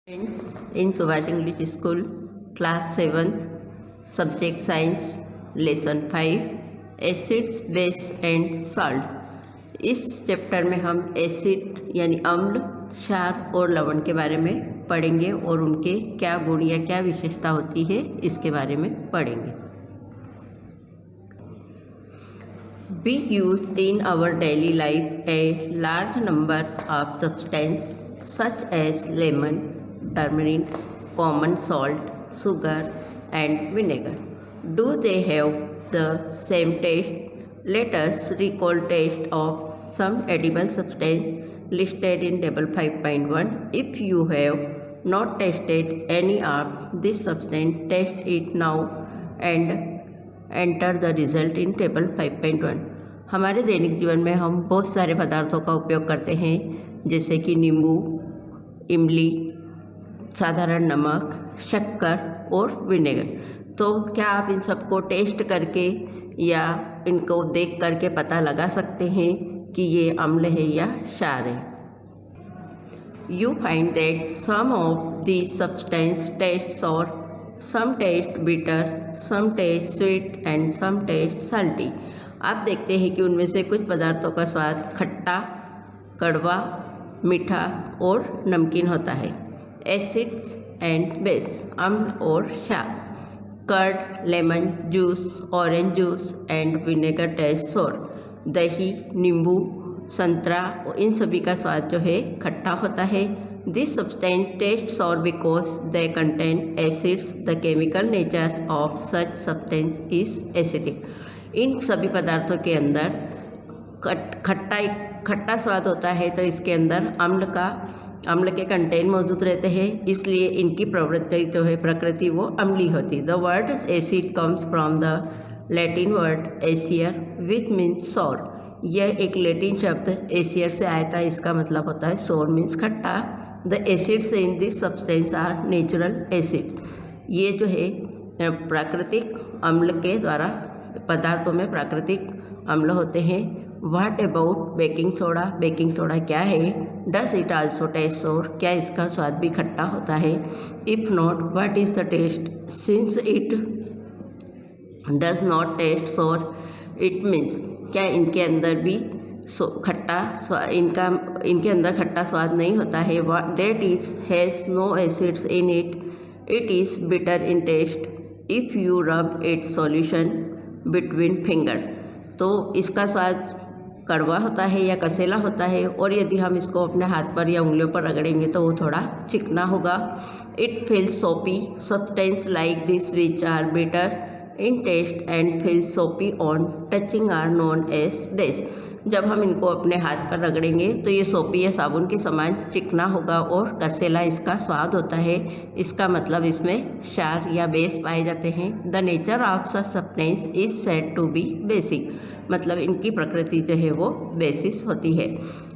Friends, in Subhash English School, class 7th, subject science, lesson 5, acids, base and salt. इस chapter में हम acid यानी अम्ल, क्षार और लवण के बारे में पढ़ेंगे और उनके क्या गुण या क्या विशेषता होती है इसके बारे में पढ़ेंगे। We use in our daily life a large number of substances such as lemon, turmeric, common salt, sugar, and vinegar. Do they have the same taste? Let us recall taste of some edible substance listed in table 5.1. If you have not tasted any of this substance, taste it now and enter the result in table 5.1। हमारे दैनिक जीवन में हम बहुत सारे पदार्थों का उपयोग करते हैं, जैसे कि नींबू, इमली, साधारण नमक, शक्कर और विनेगर। तो क्या आप इन सबको टेस्ट करके या इनको देख करके पता लगा सकते हैं कि ये अम्ल है या क्षार है? You find that some of these substances taste sour, some taste bitter, some taste sweet and some taste salty. आप देखते हैं कि उनमें से कुछ पदार्थों का स्वाद खट्टा, कड़वा, मीठा और नमकीन होता है। एसिड्स एंड बेस, अम्ल और क्षार। Curd, lemon juice, orange juice and vinegar taste sour. दही, नींबू, संतरा, इन सभी का स्वाद जो है खट्टा होता है। This substance taste sour because they contain acids. The chemical nature of such substance is acidic. इन सभी पदार्थों के अंदर खट्टा स्वाद होता है, तो इसके अंदर अम्ल के कंटेंट मौजूद रहते हैं, इसलिए इनकी प्रवृत्ति जो है प्रकृति वो अम्ली होती। The word acid comes from the Latin word acere which means sour. यह एक लैटिन शब्द एसियर से आया था, इसका मतलब होता है सोर मीन्स खट्टा। The acids in this substance are natural acid. ये जो है प्राकृतिक अम्ल के द्वारा पदार्थों में प्राकृतिक अम्ल होते हैं। What about baking soda? Baking soda क्या है? डस इट आल्सो टेस्ट सोर? क्या इसका स्वाद भी खट्टा होता है? If not, what is the taste? Since it does not taste sour, it means क्या इनके अंदर भी इनके अंदर खट्टा स्वाद नहीं होता है। That is has no acids in it, it is bitter in taste if you rub it solution between fingers. तो इसका स्वाद कड़वा होता है या कसेला होता है, और यदि हम इसको अपने हाथ पर या उंगलियों पर रगड़ेंगे तो वो थोड़ा चिकना होगा। It feels soapy, substance like this which are bitter in taste and feel soapy on touching are known as base. जब हम इनको अपने हाथ पर रगड़ेंगे तो ये सोपी या साबुन के समान चिकना होगा और कसेला इसका स्वाद होता है। इसका मतलब इसमें क्षार या बेस पाए जाते हैं। The nature of such substance is said to be basic, मतलब इनकी प्रकृति जो है वो बेसिस होती है।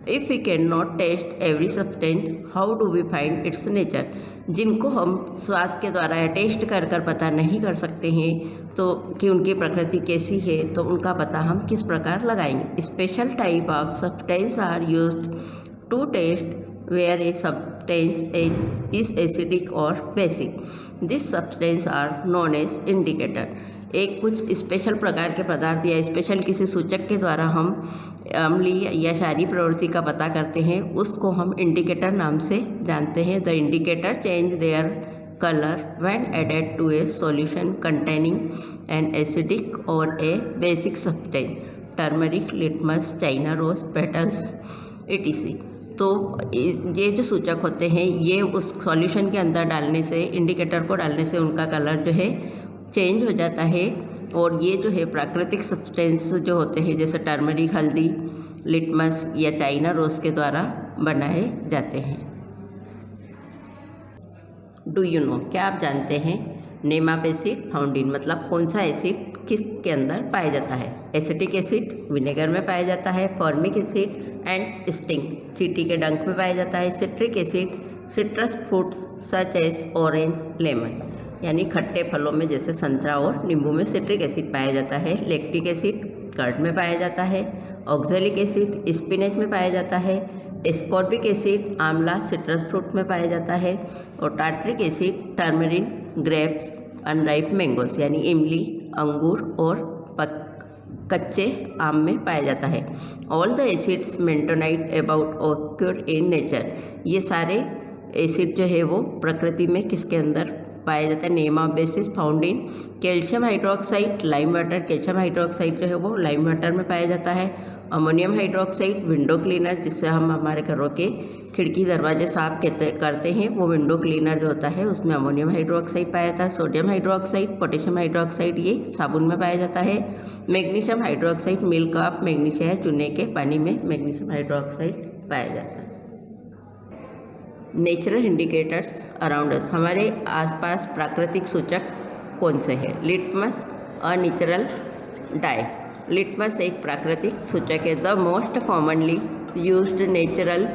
If we can not taste every substance, how do we find its nature? जिनको हम स्वाद के द्वारा या टेस्ट कर पता नहीं कर सकते हैं तो कि उनकी प्रकृति कैसी है, तो उनका पता हम किस प्रकार लगाएंगे? Special type of substance are used to test where a substance is acidic और basic. This substance are known as indicator. एक कुछ स्पेशल प्रकार के पदार्थ या स्पेशल किसी सूचक के द्वारा हम अम्लीय या क्षारीय प्रवृत्ति का पता करते हैं, उसको हम इंडिकेटर नाम से जानते हैं। The indicator change their colour when added to a solution containing an acidic और a basic substance, turmeric, litmus, China rose, petals, etc। तो ये जो सूचक होते हैं ये उस सॉल्यूशन के अंदर डालने से, इंडिकेटर को डालने से उनका कलर जो है चेंज हो जाता है। और ये जो है प्राकृतिक सब्सटेंस जो होते हैं, जैसे टर्मरिक, हल्दी, लिटमस या चाइना रोज के द्वारा बनाए जाते हैं। Do you know? क्या आप जानते हैं? Name of acid found in, मतलब कौन सा एसिड किसके अंदर पाया जाता है? एसिटिक एसिड विनेगर में पाया जाता है। फॉर्मिक एसिड एंड स्टिंग, चींटी के डंक में पाया जाता है। Citric acid citrus fruits such as orange, lemon, यानी खट्टे फलों में जैसे संतरा और नींबू में सिट्रिक एसिड पाया जाता है। लैक्टिक एसिड कर्ड में पाया जाता है, ऑक्जेलिक एसिड स्पिनच में पाया जाता है, ascorbic acid amla citrus fruit में पाया जाता है, और tartaric acid tamarind grapes unripe mangoes यानी इमली, अंगूर और कच्चे आम में पाया जाता है। All the acids mentioned about occur in nature, ये सारे एसिड जो है वो प्रकृति में किसके अंदर पाया जाता है? Name of basis found in calcium hydroxide lime water, calcium hydroxide जो है वो लाइम वाटर में पाया जाता है। अमोनियम हाइड्रोक्साइड विंडो क्लीनर, जिससे हम हमारे घरों के खिड़की दरवाजे साफ करते हैं, वो विंडो क्लीनर जो होता है उसमें अमोनियम हाइड्रोक्साइड पाया जाता है। सोडियम हाइड्रोक्साइड, पोटेशियम हाइड्रोक्साइड ये साबुन में पाया जाता है। Magnesium hydroxide milk of magnesia है, चूने के पानी में मैग्नीशियम हाइड्रोक्साइड पाया जाता है। नेचुरल इंडिकेटर्स अराउंड अस, हमारे आसपास प्राकृतिक सूचक कौन से हैं? Litmus a natural die, litmus एक प्राकृतिक सूचक है। The most commonly used natural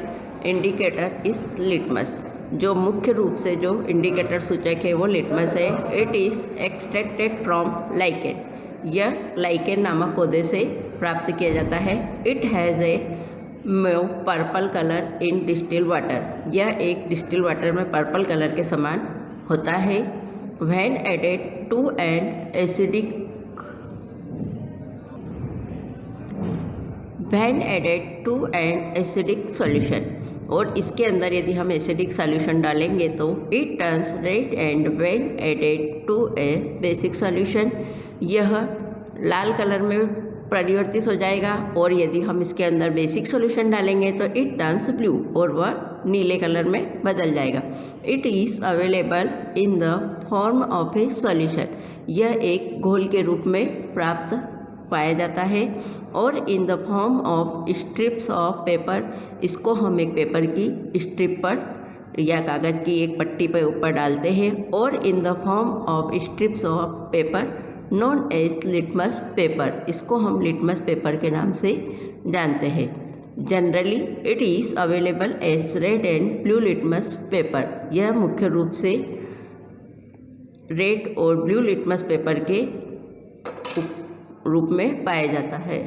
indicator is litmus, जो मुख्य रूप से जो इंडिकेटर सूचक है वो लिटमस है। It is extracted from lichen, यह लाइकेन नामक पौधे से प्राप्त किया जाता है। It has a purple colour in distil water, यह एक डिस्टिल वाटर में पर्पल कलर के समान होता है। When added to an acidic solution, और इसके अंदर यदि हम एसिडिक सॉल्यूशन डालेंगे तो it turns red, and when added to a basic solution, यह लाल कलर में परिवर्तित हो जाएगा। और यदि हम इसके अंदर बेसिक सॉल्यूशन डालेंगे तो इट टर्न्स ब्लू, और वह नीले कलर में बदल जाएगा। It is available in the form of A solution, यह एक घोल के रूप में प्राप्त पाया जाता है। और in the form of strips of paper, इसको हम एक पेपर की स्ट्रिप पर या कागज़ की एक पट्टी पर ऊपर डालते हैं। और in the form of strips of paper known as litmus paper, इसको हम लिटमस पेपर के नाम से जानते हैं। Generally it is available as red and blue litmus paper, यह मुख्य रूप से रेड और ब्लू लिटमस पेपर के रूप में पाया जाता है।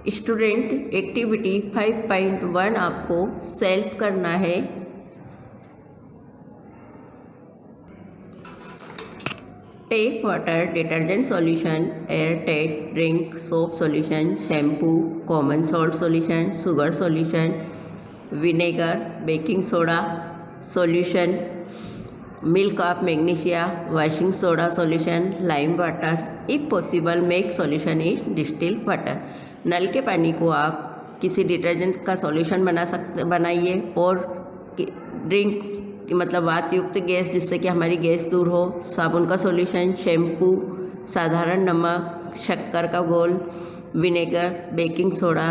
स्टूडेंट एक्टिविटी 5.1 आपको सेल्फ करना है। Tap water, detergent solution, air tight drink, soap solution, shampoo, common salt solution, sugar solution, vinegar, baking soda solution, milk of magnesia, washing soda solution, lime water. If possible make solution is distil water, नल के पानी को आप किसी detergent का solution बनाइए और drink मतलब वात युक्त गैस, जिससे कि हमारी गैस दूर हो, साबुन का सॉल्यूशन, शैम्पू, साधारण नमक, शक्कर का घोल, विनेगर, बेकिंग सोडा,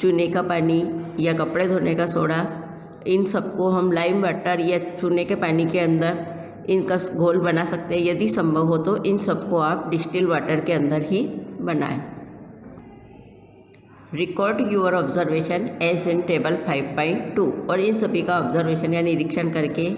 चूने का पानी या कपड़े धोने का सोडा, इन सबको हम लाइम वाटर या चूने के पानी के अंदर इनका घोल बना सकते हैं। यदि संभव हो तो इन सबको आप डिस्टिल वाटर के अंदर ही बनाएं। Record your observation as in table 5.2, और इन सभी का ऑब्जर्वेशन या निरीक्षण करके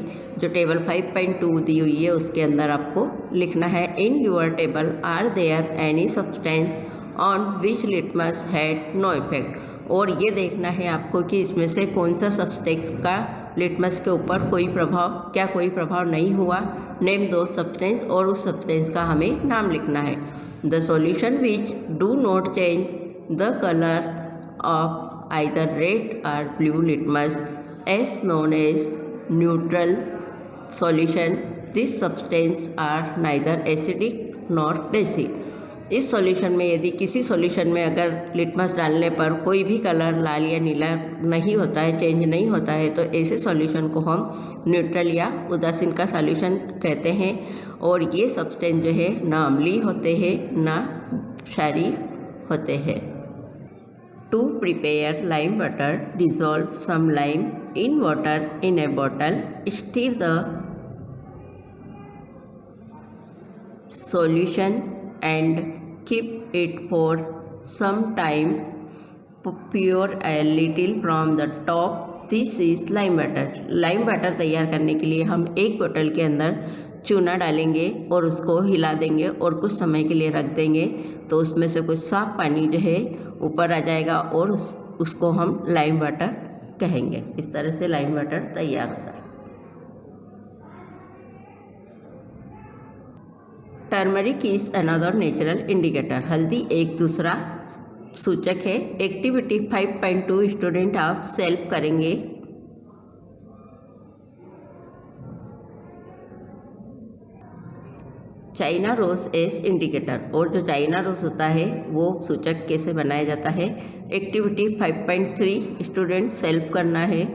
जो टेबल 5.2 दी हुई है उसके अंदर आपको लिखना है। In your table are there any substance on which litmus had no effect, और ये देखना है आपको कि इसमें से कौन सा सब्सटेंस का लिटमस के ऊपर कोई प्रभाव नहीं हुआ। नेम दो सब्सटेंस, और उस सब्सटेंस का हमें नाम लिखना है। The solution which do not change the color of either red or blue litmus is known as neutral solution. These substances are neither acidic nor basic. इस सॉल्यूशन में यदि किसी सॉल्यूशन में अगर लिटमस डालने पर कोई भी कलर लाल या नीला नहीं होता है, चेंज नहीं होता है, तो ऐसे सॉल्यूशन को हम न्यूट्रल या उदासीन का सॉल्यूशन कहते हैं। और ये सब्सटेंस जो है ना अम्लीय होते हैं ना क्षारीय होते हैं। To prepare lime water, dissolve some lime in water in a bottle. Stir the solution and keep it for some time. Pour a little from the top. This is lime water. lime water तैयार करने के लिए हम एक बोतल के अंदर चूना डालेंगे और उसको हिला देंगे और कुछ समय के लिए रख देंगे तो उसमें से कुछ साफ पानी जो है ऊपर आ जाएगा और उसको हम लाइम वाटर कहेंगे। इस तरह से लाइम वाटर तैयार होता है। Turmeric is another natural indicator. हल्दी एक दूसरा सूचक है। एक्टिविटी 5.2 स्टूडेंट आप सेल्फ करेंगे। चाइना रोज एस इंडिकेटर, और जो चाइना रोज होता है वो सूचक कैसे बनाया जाता है। एक्टिविटी 5.3 स्टूडेंट सेल्फ करना है।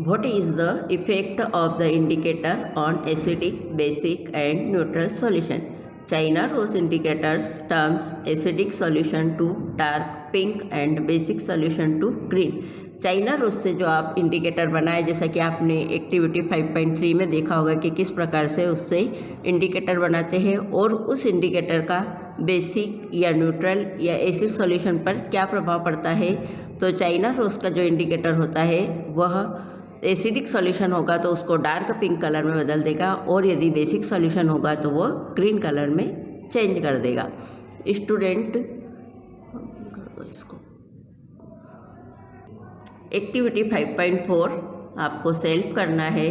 What is the effect of the indicator on acidic, basic and neutral solution? China rose indicators terms acidic solution to dark pink and basic solution to green. China rose से जो आप indicator बनाए, जैसा कि आपने activity 5.3 में देखा होगा कि किस प्रकार से उससे इंडिकेटर बनाते हैं और उस इंडिकेटर का बेसिक या न्यूट्रल या एसिड सॉल्यूशन पर क्या प्रभाव पड़ता है। तो चाइना रोज का जो इंडिकेटर होता है वह एसिडिक सॉल्यूशन होगा तो उसको डार्क पिंक कलर में बदल देगा और यदि बेसिक सॉल्यूशन होगा तो वो ग्रीन कलर में चेंज कर देगा। स्टूडेंट इसको एक्टिविटी 5.4 आपको सेल्फ करना है।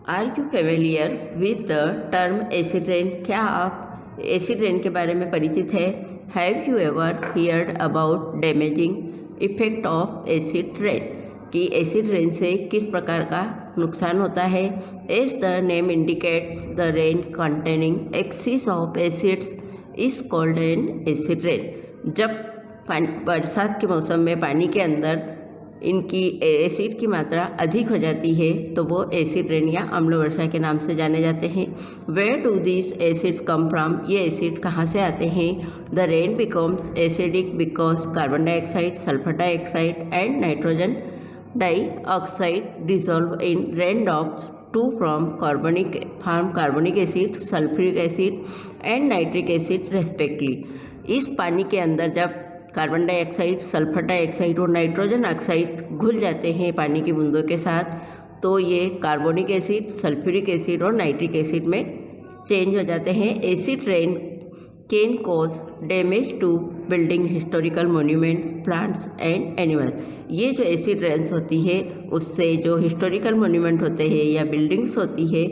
Are you familiar with the term acid rain? क्या आप एसिड रेन के बारे में परिचित है? Have you ever heard about damaging effect of acid rain, कि एसिड रेन से किस प्रकार का नुकसान होता है। As the name indicates the rain containing excess of acids is called an acid rain. जब बरसात के मौसम में पानी के अंदर इनकी एसिड की मात्रा अधिक हो जाती है तो वो एसिड रेन या अम्ल वर्षा के नाम से जाने जाते हैं। Where do this acids come from? ये एसिड कहाँ से आते हैं। The rain becomes acidic because carbon dioxide, sulphur dioxide and nitrogen dioxide dissolve in rain drops to from carbonic acid, sulphuric acid and nitric acid respectively. इस पानी के अंदर जब कार्बन डाइऑक्साइड, सल्फर डाइऑक्साइड और नाइट्रोजन ऑक्साइड घुल जाते हैं पानी की बूंदों के साथ तो ये कार्बोनिक एसिड, सल्फ्यूरिक एसिड और नाइट्रिक एसिड में चेंज हो जाते हैं। Acid rain can cause damage to building, historical monument, plants and animals. ये जो एसिड रेन्स होती है उससे जो हिस्टोरिकल मोन्यूमेंट होते हैं या बिल्डिंग्स होती है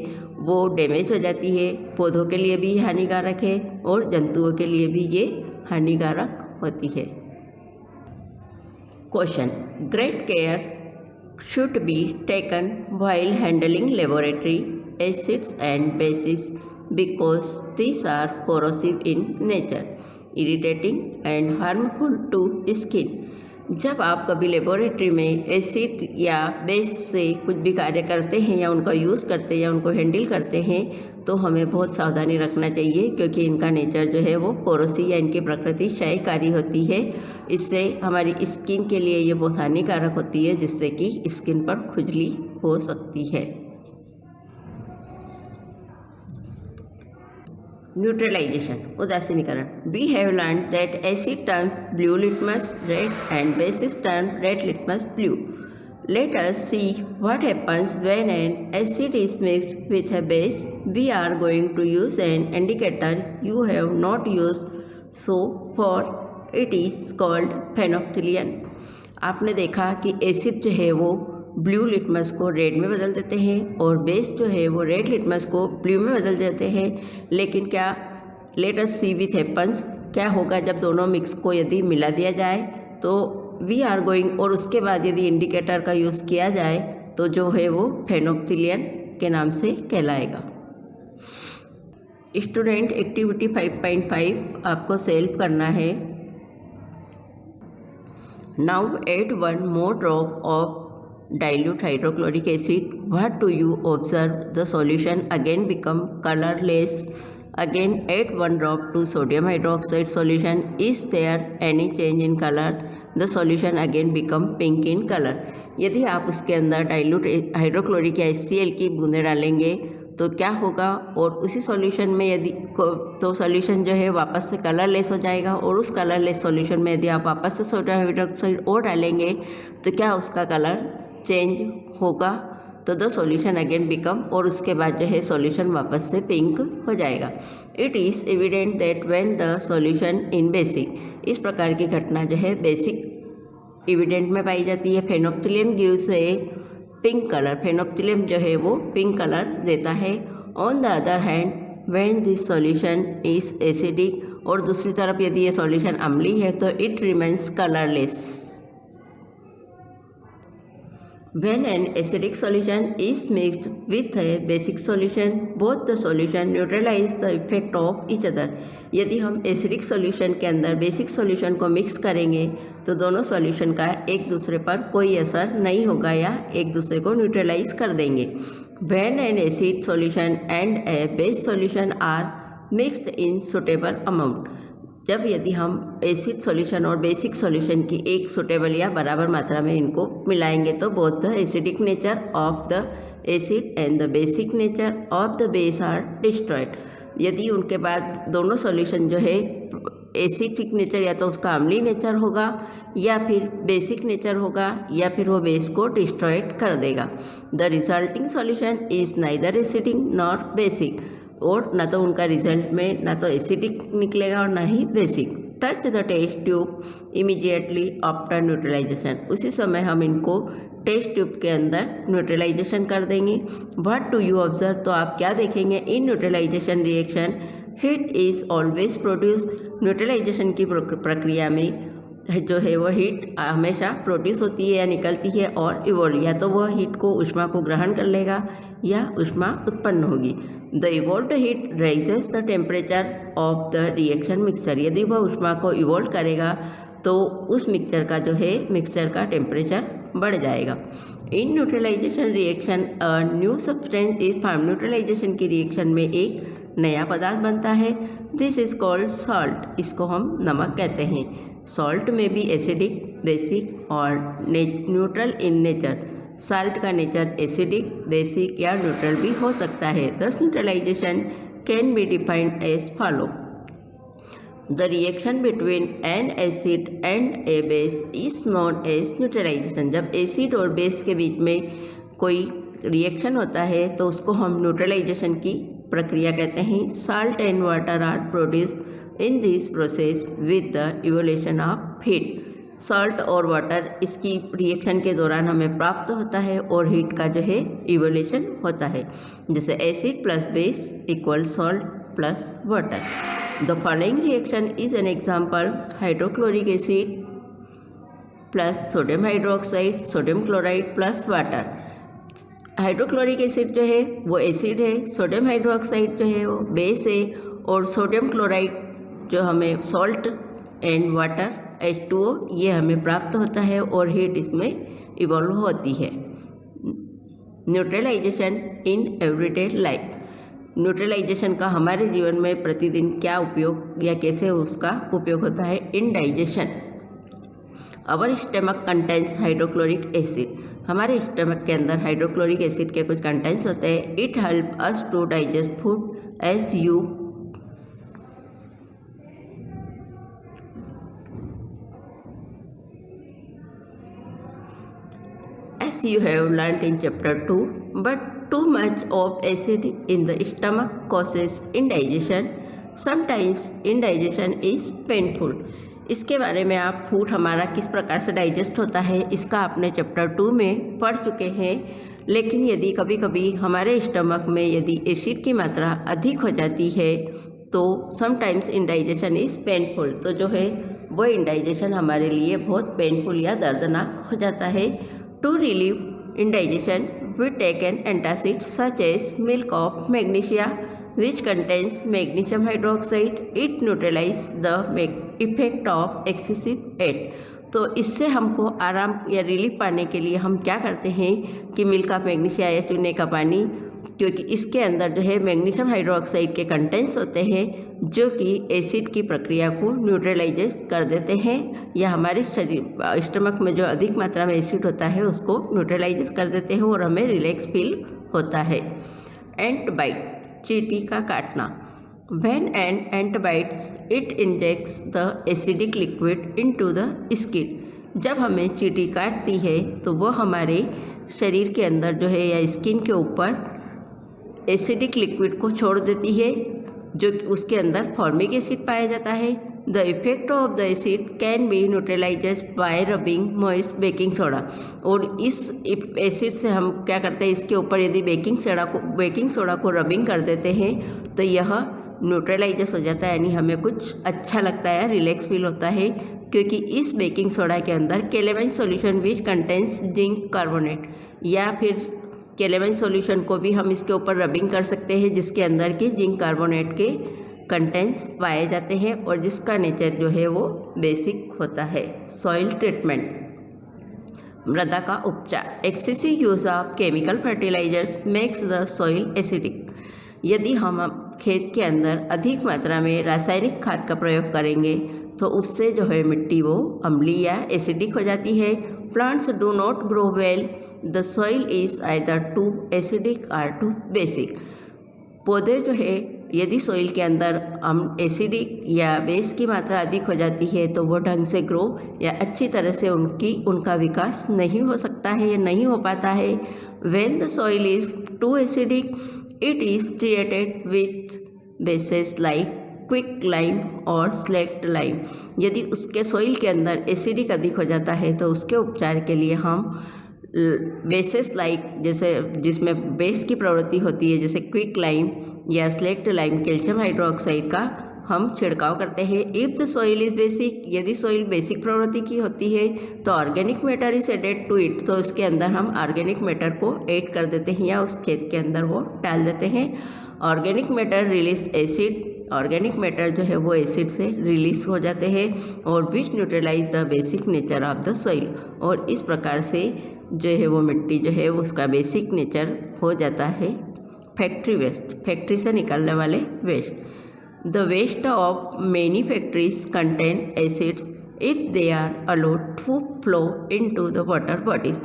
वो डैमेज हो जाती है। पौधों के लिए भी हानिकारक है और जंतुओं के लिए भी ये हानिकारक होती है। Question, great care should be taken while handling laboratory acids and bases because these are corrosive in nature, irritating and harmful to skin. जब आप कभी लेबोरेटरी में एसिड या बेस से कुछ भी कार्य करते हैं या उनका यूज़ करते हैं या उनको हैंडल करते हैं तो हमें बहुत सावधानी रखना चाहिए क्योंकि इनका नेचर जो है वो कोरोसिव या इनकी प्रकृति क्षयकारी होती है। इससे हमारी स्किन के लिए ये बहुत हानिकारक होती है जिससे कि स्किन पर खुजली हो सकती है। न्यूट्रलाइजेशन, उदासीनीकरण। We have learn that acid turn blue litmus red and basis turn red litmus blue. Let us see what happens when an acid is mixed with a base. We are going to use an indicator you have not used so far. It is called phenolphthalein. आपने देखा कि acid जो है वो blue litmus को red में बदल देते हैं और बेस जो है वो रेड लिटमस को ब्लू में बदल देते हैं। लेकिन क्या let us see with happens, क्या होगा जब दोनों मिक्स को यदि मिला दिया जाए तो वी आर गोइंग, और उसके बाद यदि इंडिकेटर का यूज़ किया जाए तो जो है वो फेनोप्थिलियन के नाम से कहलाएगा। स्टूडेंट एक्टिविटी 5.5 आपको सेल्फ करना है। Now add 1 more drop of dilute hydrochloric acid. What do you observe? The solution again become colorless. Again add 1 drop to sodium hydroxide solution. Is there any change in color? The solution again become pink in color. यदि आप उसके अंदर dilute hydrochloric या HCl की बूंदें डालेंगे तो क्या होगा, और उसी सॉल्यूशन में यदि तो सॉल्यूशन जो है वापस से कलरलेस हो जाएगा और उस कलरलेस सॉल्यूशन में यदि आप वापस से सोडियम हाइड्रोक्साइड और डालेंगे तो क्या उसका कलर चेंज होगा तो द सॉल्यूशन अगेन बिकम, और उसके बाद जो है सॉल्यूशन वापस से पिंक हो जाएगा। It is evident that when the solution in basic, इस प्रकार की घटना जो है बेसिक एविडेंट में पाई जाती है। फेनोप्थिलिन गिव्स ए पिंक कलर, फेनोप्थिलिन जो है वो पिंक कलर देता है। On the other hand when this solution is acidic, और दूसरी तरफ यदि ये सॉल्यूशन अम्लीय है तो it remains colourless. When an acidic solution is mixed with a basic solution, both the solution neutralize the effect of each other. यदि हम एसिडिक सॉल्यूशन के अंदर बेसिक सॉल्यूशन को मिक्स करेंगे तो दोनों सॉल्यूशन का एक दूसरे पर कोई असर नहीं होगा या एक दूसरे को न्यूट्रलाइज कर देंगे। When an acid solution and a base solution are mixed in suitable amount, जब यदि हम एसिड सॉल्यूशन और बेसिक सॉल्यूशन की एक सुटेबल या बराबर मात्रा में इनको मिलाएंगे तो both the acidic nature of the acid and the basic nature of the base are destroyed. यदि उनके बाद दोनों सॉल्यूशन जो है एसिडिक नेचर या तो उसका अम्लीय नेचर होगा या फिर बेसिक नेचर होगा या फिर वो बेस को डिस्ट्रॉयड कर देगा। The resulting solution is neither acidic nor basic, और ना तो उनका रिजल्ट में ना तो एसिडिक निकलेगा और ना ही basic. Touch the test tube immediately after neutralization, उसी समय हम इनको टेस्ट ट्यूब के अंदर न्यूट्रलाइजेशन कर देंगे। व्हाट डू यू ऑब्जर्व, तो आप क्या देखेंगे in neutralization reaction, heat is always produce, neutralization की प्रक्रिया में जो है वो हीट हमेशा प्रोड्यूस होती है या निकलती है, और इवोल्व, या तो वह हीट को ऊष्मा को ग्रहण कर लेगा या ऊष्मा उत्पन्न होगी। The evolved heat raises the temperature of the reaction mixture, यदि वह ऊष्मा को इवोल्व करेगा तो उस मिक्सचर का जो है मिक्सचर का टेम्परेचर बढ़ जाएगा। In neutralization reaction a new substance is form, neutralization की रिएक्शन में एक नया पदार्थ बनता है। दिस इज कॉल्ड सॉल्ट, इसको हम नमक कहते हैं। सॉल्ट में भी एसिडिक, बेसिक और न्यूट्रल इन नेचर, साल्ट का नेचर एसिडिक, बेसिक या न्यूट्रल भी हो सकता है। Thus neutralisation can be defined as follow, the reaction between an acid and a base is known as neutralisation, जब एसिड और बेस के बीच में कोई रिएक्शन होता है तो उसको हम न्यूट्रलाइजेशन की प्रक्रिया कहते हैं। Salt and water are produced in this process with the evolution of heat, salt और वाटर इसकी रिएक्शन के दौरान हमें प्राप्त होता है और हीट का जो है इवोल्यूशन होता है। जैसे acid plus base equal salt plus water. The following reaction is an example, hydrochloric acid plus sodium hydroxide, sodium chloride plus water. Hydrochloric acid जो है वो एसिड है, सोडियम हाइड्रोक्साइड जो है वो बेस है, और सोडियम क्लोराइड जो हमें सॉल्ट एंड वाटर H2O ये हमें प्राप्त होता है और हीट इसमें इवॉल्व होती है। Neutralisation in everyday life, neutralisation का हमारे जीवन में प्रतिदिन क्या उपयोग या कैसे उसका उपयोग होता है। In digestion, our stomach contents hydrochloric acid, हमारे स्टमक के अंदर हाइड्रोक्लोरिक एसिड के कुछ कंटेंट्स होते हैं। It help us to digest food as you have learnt in chapter 2, but too much of acid in the stomach causes indigestion. Sometimes indigestion is painful. इसके बारे में आप फूड हमारा किस प्रकार से डाइजेस्ट होता है इसका आपने चैप्टर 2 में पढ़ चुके हैं। लेकिन यदि कभी कभी हमारे स्टमक में यदि एसिड की मात्रा अधिक हो जाती है तो समटाइम्स इंडाइजेशन इज़ पेनफुल, तो जो है वो इंडाइजेशन हमारे लिए बहुत पेनफुल या दर्दनाक हो जाता है। To relieve indigestion, we take an antacid such as milk of magnesia, which contains magnesium hydroxide. It neutralizes the effect of excessive heat. तो इससे हमको आराम या रिलीफ पाने के लिए हम क्या करते हैं कि मिल्क ऑफ मैग्नीशिया या चूने का पानी, क्योंकि इसके अंदर जो है मैग्नीशियम हाइड्रोक्साइड के कंटेंट्स होते हैं जो कि एसिड की प्रक्रिया को न्यूट्रलाइज कर देते हैं या हमारे शरीर स्टमक में जो अधिक मात्रा में एसिड होता है उसको न्यूट्रलाइज कर देते हैं और हमें रिलैक्स फील होता है। एंट बाइट, चींटी का काटना। When an ant bites, it injects the acidic liquid into the skin. जब हमें चींटी काटती है तो वो हमारे शरीर के अंदर जो है या स्किन के ऊपर एसिडिक लिक्विड को छोड़ देती है, जो उसके अंदर फॉर्मिक एसिड पाया जाता है। The effect of the acid can be neutralised bye rubbing moist baking soda. और इस एसिड से हम क्या करते हैं, इसके ऊपर यदि बेकिंग सोडा को रबिंग कर देते हैं तो यह न्यूट्रलाइज हो जाता है, यानी हमें कुछ अच्छा लगता है, रिलैक्स फील होता है, क्योंकि इस बेकिंग सोडा के अंदर calamine solution which contains zinc carbonate, या फिर केलेमेन सॉल्यूशन को भी हम इसके ऊपर रबिंग कर सकते हैं जिसके अंदर के जिंक कार्बोनेट के कंटेंट्स पाए जाते हैं और जिसका नेचर जो है वो बेसिक होता है। सॉइल ट्रीटमेंट, मृदा का उपचार। Excessive use of chemical fertilizers makes the soil acidic. यदि हम खेत के अंदर अधिक मात्रा में रासायनिक खाद का प्रयोग करेंगे तो उससे जो है मिट्टी वो अम्लीय या एसिडिक हो जाती है। Plants do not grow well, the soil is either too acidic और टू बेसिक। पौधे जो है यदि सॉइल के अंदर एसिडिक या बेस की मात्रा अधिक हो जाती है तो वो ढंग से ग्रो या अच्छी तरह से उनका विकास नहीं हो सकता है या नहीं हो पाता है। When the soil is too acidic it is treated with bases like quicklime और स्लेक्ट लाइम। यदि उसके सॉइल के अंदर एसिडिक अधिक हो जाता है तो उसके उपचार के लिए हम बेसेस लाइक जैसे जिसमें बेस की प्रवृत्ति होती है, जैसे क्विक लाइम या स्लेक्ट लाइम कैल्शियम हाइड्रोक्साइड का हम छिड़काव करते हैं। If the soil is basic, यदि सॉइल बेसिक प्रवृत्ति की होती है तो organic matter is added to it, तो उसके अंदर हम ऑर्गेनिक मैटर को ऐड कर देते हैं या उस खेत के अंदर वो डाल देते हैं। Organic matter release acid, organic matter जो है वो एसिड से रिलीज हो जाते हैं और which neutralize the basic nature of the soil. और इस प्रकार से जो है वो मिट्टी जो है उसका बेसिक नेचर हो जाता है। फैक्ट्री वेस्ट, फैक्ट्री से निकलने वाले waste. The waste of many factories contain acids if they are allowed to flow into the water bodies.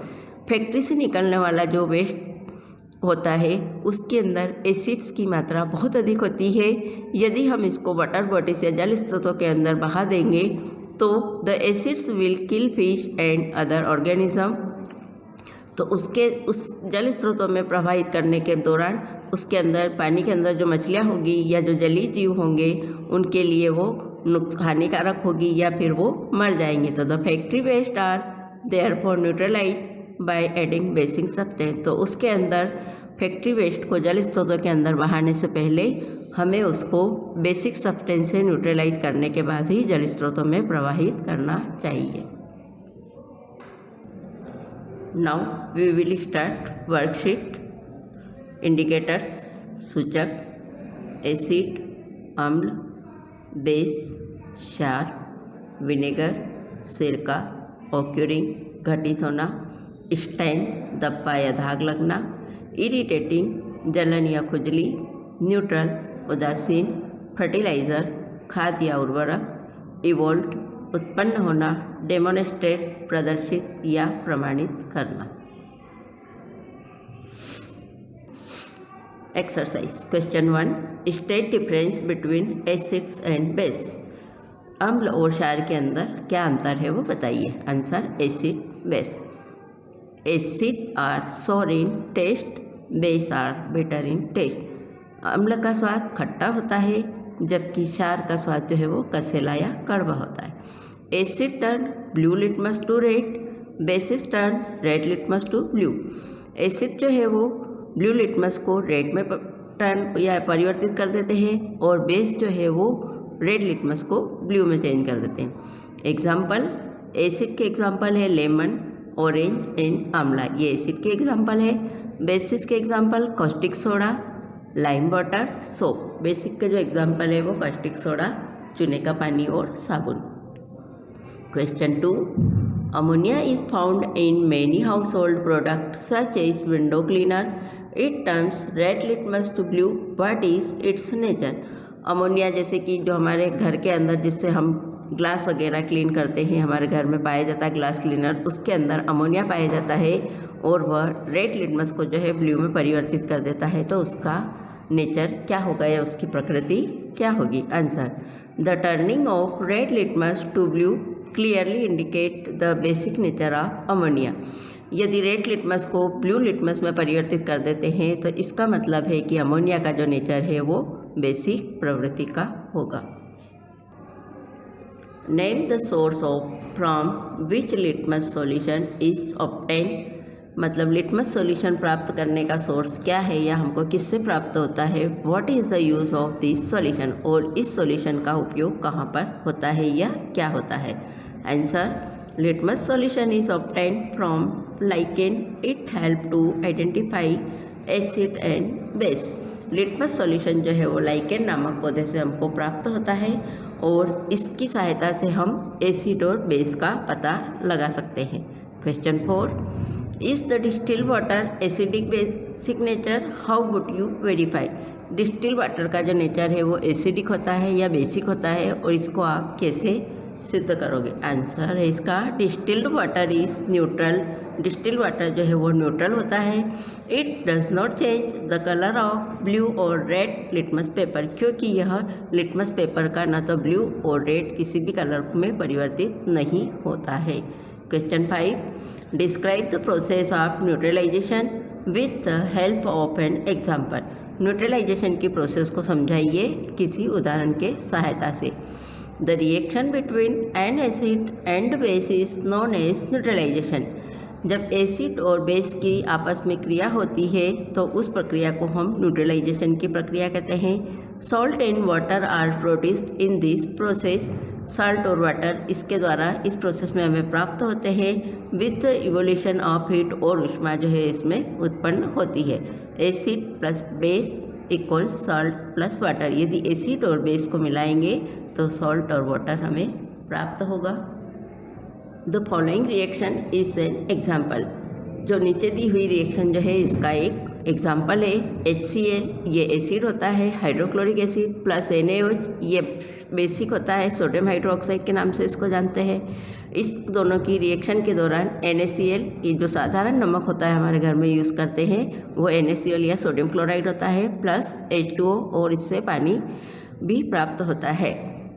Factory से निकलने वाला जो वेस्ट होता है उसके अंदर एसिड्स की मात्रा बहुत अधिक होती है। यदि हम इसको वाटर बॉडीज या जल स्रोतों के अंदर बहा देंगे तो the acids will kill fish and other organism. तो उस जल स्रोतों में प्रवाहित करने के दौरान उसके अंदर पानी के अंदर जो मछलियाँ होगी या जो जलीय जीव होंगे उनके लिए वो हानिकारक होगी या फिर वो मर जाएंगे। तो the factory waste are therefore neutralized by adding basic substance. तो उसके अंदर फैक्ट्री वेस्ट को जल स्रोतों के अंदर बहाने से पहले हमें उसको बेसिक सब्सटेंस से न्यूट्रलाइज करने के बाद ही जल स्रोतों में प्रवाहित करना चाहिए। Now we will start worksheet. Indicators, सूचक, एसिड, अम्ल, बेस, क्षार, विनेगर, सिरका, ऑक्यूरिंग, घटित होना, स्टेन, दप्पा या दाग लगना, इरिटेटिंग, जलन या खुजली, न्यूट्रल, उदासीन, फर्टिलाइज़र, खाद या उर्वरक, इवोल्ट, उत्पन्न होना, डेमोन्स्ट्रेट, प्रदर्शित या प्रमाणित करना। Exercise question 1, state difference between acids and base. अम्ल और क्षार के अंदर क्या अंतर है वो बताइए। Answer acid, base. Acid are sour in taste, base are bitter in taste. अम्ल का स्वाद खट्टा होता है जबकि क्षार का स्वाद जो है वो कसेला या कड़वा होता है। Acid turn blue litmus to red, bases turn red litmus to blue. Acid जो है वो ब्लू लिटमस को रेड में टर्न या परिवर्तित कर देते हैं और बेस जो है वो रेड लिटमस को ब्लू में चेंज कर देते हैं। एग्जाम्पल, एसिड के एग्जाम्पल है लेमन, ऑरेंज एंड आंवला, ये एसिड के एग्जाम्पल है। बेसिस के example caustic soda, lime water, soap. Basic के जो एग्जाम्पल है वो कॉस्टिक सोडा, चूने का पानी और साबुन। Question 2, ammonia is found in many household product such as window cleaner, it turns red litmus to blue, what is its nature. Ammonia जैसे कि जो हमारे घर के अंदर जिससे हम ग्लास वगैरह क्लीन करते हैं, हमारे घर में पाया जाता है ग्लास क्लीनर, उसके अंदर अमोनिया पाया जाता है और वह रेड लिटमस को जो है ब्लू में परिवर्तित कर देता है। तो उसका नेचर क्या होगा या उसकी प्रकृति क्या होगी। Answer, the turning of red litmus to blue clearly indicate the basic nature of ammonia. यदि रेड लिटमस को ब्लू लिटमस में परिवर्तित कर देते हैं तो इसका मतलब है कि अमोनिया का जो नेचर है वो बेसिक प्रवृत्ति का होगा। Name the source of from which litmus solution is obtain, मतलब लिटमस सॉल्यूशन प्राप्त करने का सोर्स क्या है या हमको किससे प्राप्त होता है। What is the use of this solution, और इस सॉल्यूशन का उपयोग कहाँ पर होता है या क्या होता है। Answer, litmus solution is obtained from lichen. It help to identify acid and base. Litmus solution जो है वो लाइकेन नामक पौधे से हमको प्राप्त होता है और इसकी सहायता से हम एसिड और बेस का पता लगा सकते हैं। Question 4, is the distil water acidic basic nature, how would you verify. Distil water का जो नेचर है वो एसिडिक होता है या बेसिक होता है और इसको आप कैसे सिद्ध करोगे। आंसर है इसका, distilled water is neutral. Distilled water जो है वो न्यूट्रल होता है। It does not change the colour of blue और रेड लिटमस पेपर, क्योंकि यह लिटमस पेपर का ना तो ब्लू और रेड किसी भी कलर में परिवर्तित नहीं होता है। Question 5, describe the process of neutralization with the help of an example. Neutralization की प्रोसेस को समझाइए किसी उदाहरण के सहायता से। The reaction between an acid and base is known as neutralization. जब एसिड और बेस की आपस में क्रिया होती है तो उस प्रक्रिया को हम न्यूट्रलाइजेशन की प्रक्रिया कहते हैं। Salt and water are produced in this process. Salt और वाटर इसके द्वारा इस प्रोसेस में हमें प्राप्त होते हैं। विद इवोल्यूशन ऑफ हीट, और ऊष्मा जो है इसमें उत्पन्न होती है। Acid plus base equal salt plus water. यदि एसिड और बेस को मिलाएंगे तो सॉल्ट और वाटर हमें प्राप्त होगा। The following reaction is an example. जो नीचे दी हुई रिएक्शन जो है इसका एक एग्जाम्पल है। HCl ये एसिड होता है, हाइड्रोक्लोरिक एसिड, प्लस NaOH ये बेसिक होता है, सोडियम हाइड्रोक्साइड के नाम से इसको जानते हैं। इस दोनों की रिएक्शन के दौरान NaCl, ये जो साधारण नमक होता है हमारे घर में यूज़ करते हैं वो NaCl या सोडियम क्लोराइड होता है, प्लस H2O, और इससे पानी भी प्राप्त होता है।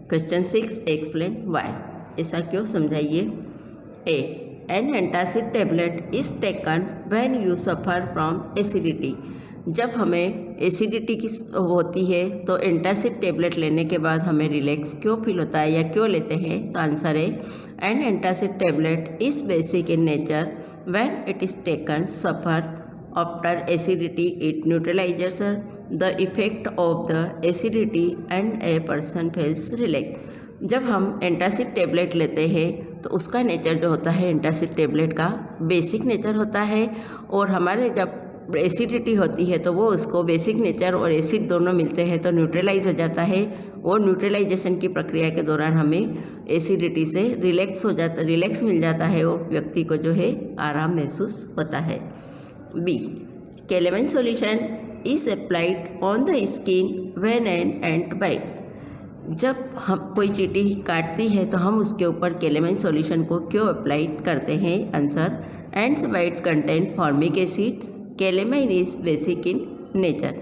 Question 6, explain why. ऐसा क्यों, समझाइए। A, an antacid tablet is taken when you suffer from acidity. जब हमें एसिडिटी की होती है तो एंटासिड टेबलेट लेने के बाद हमें रिलैक्स क्यों फील होता है या क्यों लेते हैं। तो आंसर है, an antacid tablet is basic in nature when it is taken suffer after acidity. It neutralizes the effect of the acidity and a person feels relaxed. जब हम एंटासिड टेबलेट लेते हैं तो उसका नेचर जो होता है एंटासिड टेबलेट का बेसिक नेचर होता है, और हमारे जब एसिडिटी होती है तो वो उसको बेसिक नेचर और एसिड दोनों मिलते हैं तो न्यूट्रलाइज हो जाता है, और न्यूट्रलाइजेशन की प्रक्रिया के दौरान हमें एसिडिटी से रिलैक्स मिल जाता है और व्यक्ति को जो है आराम महसूस होता है। B, Calamine solution is applied on the skin when an ant bites. जब हम कोई चींटी काटती है तो हम उसके ऊपर कैलेमाइन सॉल्यूशन को क्यों अप्लाई करते हैं। Answer, ants bytes contain formic acid, calamine is basic in nature.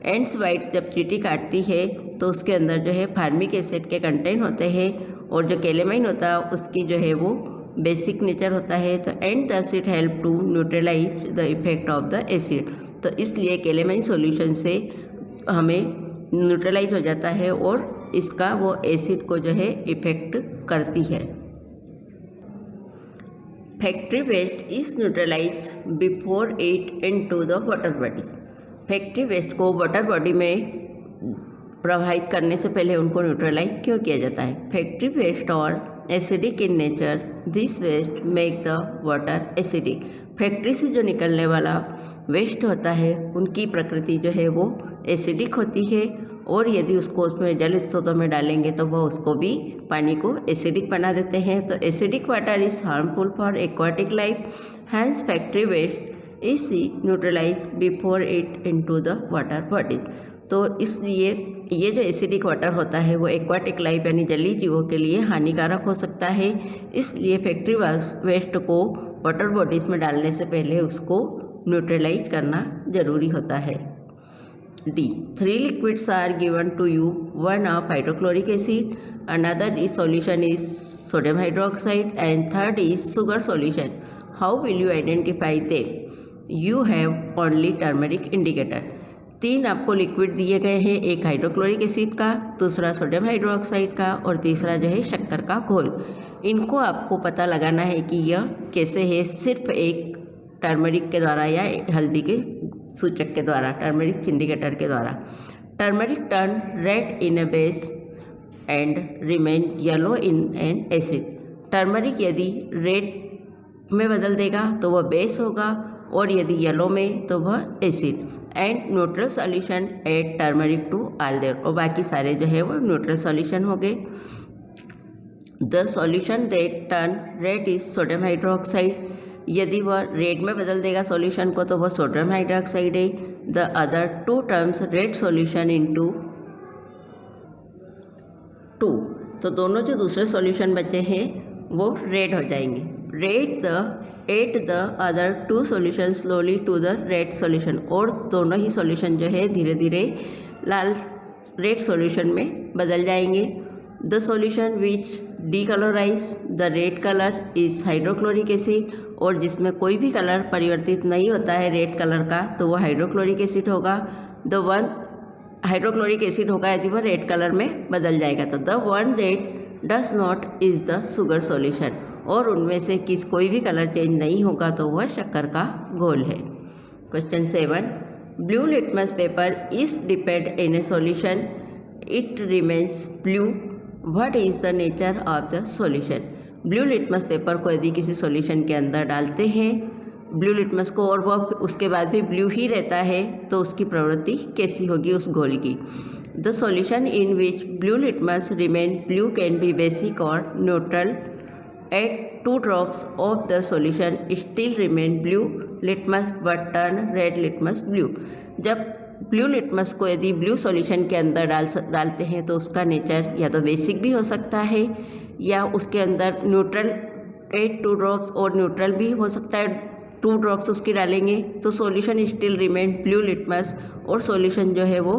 Ants bytes जब चींटी काटती है तो उसके अंदर जो है फार्मिक एसिड के कंटेन होते हैं, और जो कैलेमाइन होता है उसकी जो है वो बेसिक नेचर होता है। तो and thus it help to neutralize the effect of the acid. तो इसलिए कैलेमाइन सॉल्यूशन से हमें न्यूट्रलाइज हो जाता है और इसका वो एसिड को जो है इफेक्ट करती है। Factory waste is neutralize before it into the water bodies. Factory waste को वाटर बॉडी में प्रवाहित करने से पहले उनको न्यूट्रलाइज क्यों किया जाता है। फैक्ट्री वेस्ट और acidic in nature, this waste make the water acidic. Factory से जो निकलने वाला वेस्ट होता है उनकी प्रकृति जो है वो एसिडिक होती है, और यदि उसको उसमें जल स्रोतों में डालेंगे तो वह उसको भी पानी को एसिडिक बना देते हैं। तो acidic water is harmful for aquatic life, hence factory waste is neutralize before it into the water bodies. तो इसलिए ये जो एसिडिक वाटर होता है वो एक्वाटिक लाइफ यानी जलीय जीवों के लिए हानिकारक हो सकता है, इसलिए फैक्ट्री वेस्ट को वाटर बॉडीज़ में डालने से पहले उसको न्यूट्रलाइज करना ज़रूरी होता है। D, 3 liquids are given to you, one of hydrochloric acid, another is solution is sodium hydroxide and third is sugar solution. How will you identify them? You have only turmeric indicator. 3 आपको liquid दिए गए हैं, एक hydrochloric acid का, दूसरा sodium hydroxide का और तीसरा जो है शक्कर का घोल। इनको आपको पता लगाना है कि यह कैसे है, सिर्फ एक टर्मरिक के द्वारा या हल्दी के सूचक के द्वारा, टर्मरिक इंडिकेटर के द्वारा। Turmeric turn red in A base and remain yellow in an acid. Turmeric यदि रेड में बदल देगा तो वह बेस होगा और यदि येलो में तो वह acid. And neutral solution add turmeric to all the, और बाकी सारे जो है वो न्यूट्रल सॉल्यूशन हो गए। The solution that turn red is sodium hydroxide. यदि वह रेड में बदल देगा सॉल्यूशन को तो वह सोडियम हाइड्रोक्साइड है। The other 2 terms red solution into 2, तो दोनों जो दूसरे सॉल्यूशन बचे हैं वो रेड हो जाएंगे। Add the other 2 solution slowly to the red solution, और दोनों ही सॉल्यूशन जो है धीरे धीरे लाल रेड सॉल्यूशन में बदल जाएंगे। The solution which decolourise the red colour is hydrochloric acid, और जिसमें कोई भी कलर परिवर्तित नहीं होता है रेड कलर का तो वह हाइड्रोक्लोरिक एसिड होगा। द वन हाइड्रोक्लोरिक एसिड होगा यदि वह रेड कलर में बदल जाएगा। तो the one that does not is the sugar solution, और उनमें से कोई भी कलर चेंज नहीं होगा तो वह शक्कर का घोल है। Question 7, blue litmus paper is depend in A solution, it remains blue, what is the nature of the solution? Blue litmus paper को यदि किसी सॉल्यूशन के अंदर डालते हैं, ब्लू लिटमस को, और वह उसके बाद भी ब्लू ही रहता है, तो उसकी प्रवृत्ति कैसी होगी उस घोल की? The solution in which blue litmus remain blue can be basic और neutral. Add 2 drops of the solution still remain blue litmus but turn red litmus blue। जब ब्लू लिटमस को यदि ब्लू सॉल्यूशन के अंदर डालते हैं तो उसका नेचर या तो बेसिक भी हो सकता है या उसके अंदर न्यूट्रल, 2 ड्रॉप्स और न्यूट्रल भी हो सकता है। 2 ड्रॉप्स उसकी डालेंगे तो solution still remain blue litmus, और सॉल्यूशन जो है वो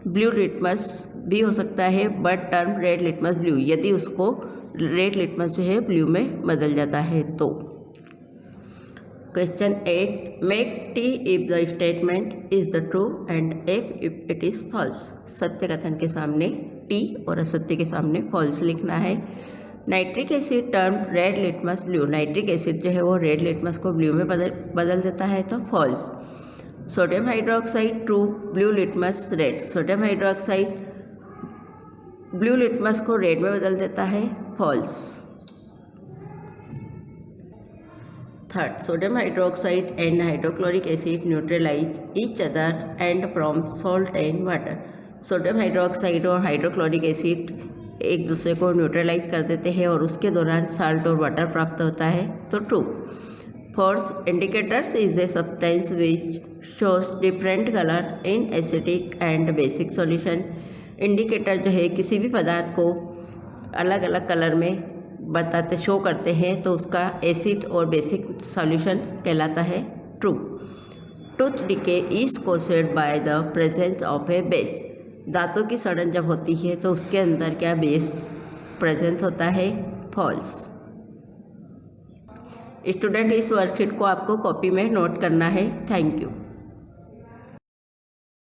ब्लू लिटमस भी हो सकता है but turn red litmus blue, यदि उसको रेड लिटमस जो है ब्लू में बदल जाता है तो। Question 8, make T if the statement is the true and F if it is false. सत्य कथन के सामने टी और असत्य के सामने फॉल्स लिखना है। Nitric asset turn red litmus blue, nitric acid जो है वो रेड लिटमस को ब्लू में बदल देता है तो false. Sodium hydroxide true, blue litmus red, sodium hydroxide blue litmus को रेड में बदल देता है, false. Third, sodium hydroxide and hydrochloric acid neutralize each other and from salt and water. Sodium hydroxide और हाइड्रोक्लोरिक एसिड एक दूसरे को neutralise कर देते हैं और उसके दौरान साल्ट और वाटर प्राप्त होता है, तो true. Fourth, indicators is a substance which shows different colour in acidic and basic solution. Indicator जो है किसी भी पदार्थ को अलग अलग कलर में शो करते हैं तो उसका एसिड और बेसिक सॉल्यूशन कहलाता है, true. Tooth decay is caused by the presence of A base. दांतों की सड़न जब होती है तो उसके अंदर क्या बेस प्रेजेंस होता है, फॉल्स। स्टूडेंट, इस वर्कशीट को आपको कॉपी में नोट करना है। Thank you.